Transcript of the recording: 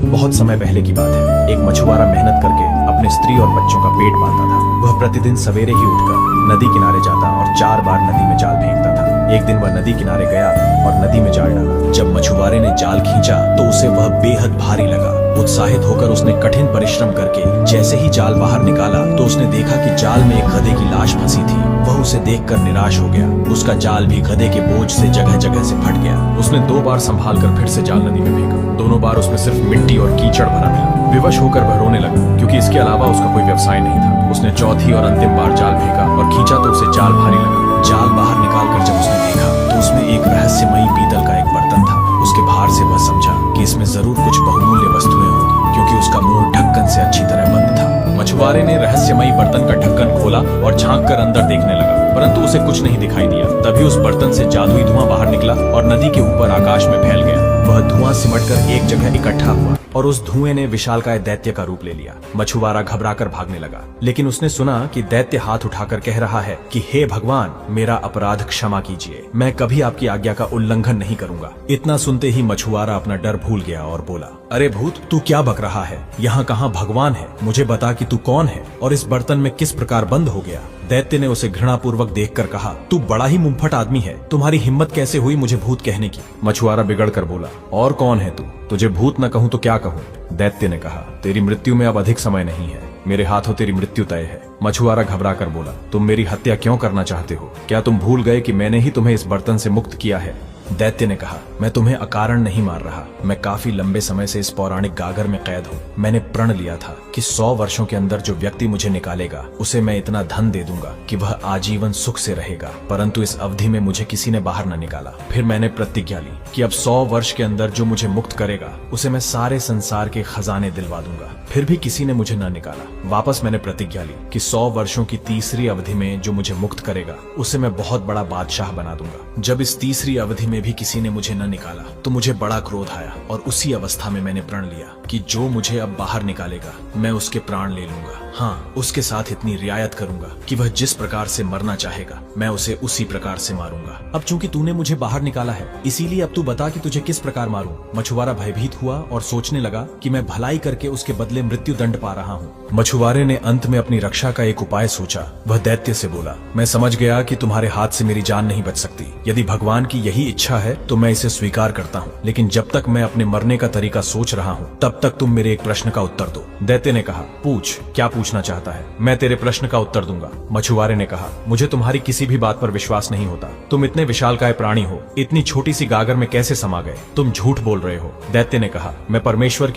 बहुत समय पहले की बात है। एक मछुआरा मेहनत करके अपने स्त्री और बच्चों का पेट पालता था। वह प्रतिदिन सवेरे ही उठकर नदी किनारे जाता और 4 बार नदी में जाल फेंकता था। एक दिन वह नदी किनारे गया और नदी में जाल डाला। जब मछुआरे ने जाल खींचा तो उसे वह बेहद भारी लगा। उत्साहित होकर उसने कठिन परिश्रम करके जैसे ही जाल बाहर निकाला तो उसने देखा कि जाल में एक गधे की लाश फंसी थी। वह उसे देखकर निराश हो गया। उसका जाल भी गधे के बोझ से जगह जगह से फट गया। उसने 2 बार संभाल कर फिर से जाल नदी में फेंका। दोनों बार उसमें सिर्फ मिट्टी और कीचड़ भरा मिला। विवश होकर वह रोने लगा क्योंकि इसके अलावा उसका कोई व्यवसाय नहीं था। उसने चौथी और अंतिम बार जाल फेंका और खींचा तो उसे जाल भारी लगा। जाल बाहर निकालकर जब उसने देखा तो उसमें एक रहस्यमयी पीतल का एक बर्तन था। उसके भार से वह समझा कि इसमें जरूर कुछ बहुमूल्य वस्तुएं होंगी क्योंकि उसका मुंह ढक्कन से अच्छी तरह बंद था। मछुआरे ने रहस्यमयी बर्तन का ढक्कन खोला और झांक कर अंदर देखने लगा, परंतु उसे कुछ नहीं दिखाई दिया। तभी उस बर्तन से जादुई धुआं बाहर निकला और नदी के ऊपर आकाश में फैल गया। वह धुआं सिमटकर एक जगह इकट्ठा हुआ और उस धुएं ने विशालकाय दैत्य का रूप ले लिया। मछुआरा घबराकर भागने लगा, लेकिन उसने सुना कि दैत्य हाथ उठाकर कह रहा है कि हे भगवान, मेरा अपराध क्षमा कीजिए, मैं कभी आपकी आज्ञा का उल्लंघन नहीं करूंगा। इतना सुनते ही मछुआरा अपना डर भूल गया और बोला, अरे भूत, तू क्या बक रहा है? यहाँ कहाँ भगवान है? मुझे बता कि तू कौन है और इस बर्तन में किस प्रकार बंद हो गया? दैत्य ने उसे घृणापूर्वक देखकर कहा, तू बड़ा ही मुंहफट आदमी है, तुम्हारी हिम्मत कैसे हुई मुझे भूत कहने की? मछुआरा बिगड़ कर बोला, और कौन है तू? तुझे भूत न कहूं तो क्या कहूं? दैत्य ने कहा, तेरी मृत्यु में अब अधिक समय नहीं है, मेरे हाथों तेरी मृत्यु तय है। मछुआरा घबरा कर बोला, तुम मेरी हत्या क्यों करना चाहते हो? क्या तुम भूल गए कि मैंने ही तुम्हें इस बर्तन से मुक्त किया है? दैत्य ने कहा, मैं तुम्हें अकारण नहीं मार रहा, मैं काफी लंबे समय से इस पौराणिक गागर में कैद हूँ। मैंने प्रण लिया था कि 100 वर्षों के अंदर जो व्यक्ति मुझे निकालेगा उसे मैं इतना धन दे दूंगा कि वह आजीवन सुख से रहेगा, परंतु इस अवधि में मुझे किसी ने बाहर न निकाला। फिर मैंने प्रतिज्ञा ली कि अब 100 वर्ष के अंदर जो मुझे मुक्त करेगा उसे मैं सारे संसार के खजाने दिलवा दूंगा। फिर भी किसी ने मुझे न निकाला। वापस मैंने प्रतिज्ञा ली कि 100 वर्षों की तीसरी अवधि में जो मुझे मुक्त करेगा उसे मैं बहुत बड़ा बादशाह बना दूंगा। जब इस तीसरी अवधि में भी किसी ने मुझे न निकाला तो मुझे बड़ा क्रोध आया और उसी अवस्था में मैंने प्रण लिया कि जो मुझे अब बाहर निकालेगा मैं उसके प्राण ले लूंगा। हाँ, उसके साथ इतनी रियायत करूंगा कि वह जिस प्रकार से मरना चाहेगा मैं उसे उसी प्रकार से मारूंगा। अब चूंकि तूने मुझे बाहर निकाला है, इसीलिए अब तू बता कि तुझे किस प्रकार मारूं। मछुआरा भयभीत हुआ और सोचने लगा कि मैं भलाई करके उसके बदले मृत्यु दंड पा रहा हूँ। मछुआरे ने अंत में अपनी रक्षा का एक उपाय सोचा। वह दैत्य से बोला, मैं समझ गया कि तुम्हारे हाथ से मेरी जान नहीं बच सकती। यदि भगवान की यही इच्छा है तो मैं इसे स्वीकार करता हूँ, लेकिन जब तक मैं अपने मरने का तरीका सोच रहा हूँ तब तक तुम मेरे एक प्रश्न का उत्तर दो। दैत्य ने कहा, पूछ, क्या पूछना चाहता है? मैं तेरे प्रश्न का उत्तर दूंगा। मछुआरे ने कहा, मुझे तुम्हारी किसी भी बात पर विश्वास नहीं होता। तुम इतने विशालकाय प्राणी हो, इतनी छोटी सी गागर में कैसे समा गए? तुम झूठ बोल रहे हो। दैत्य ने कहा, मैं परमेश्वर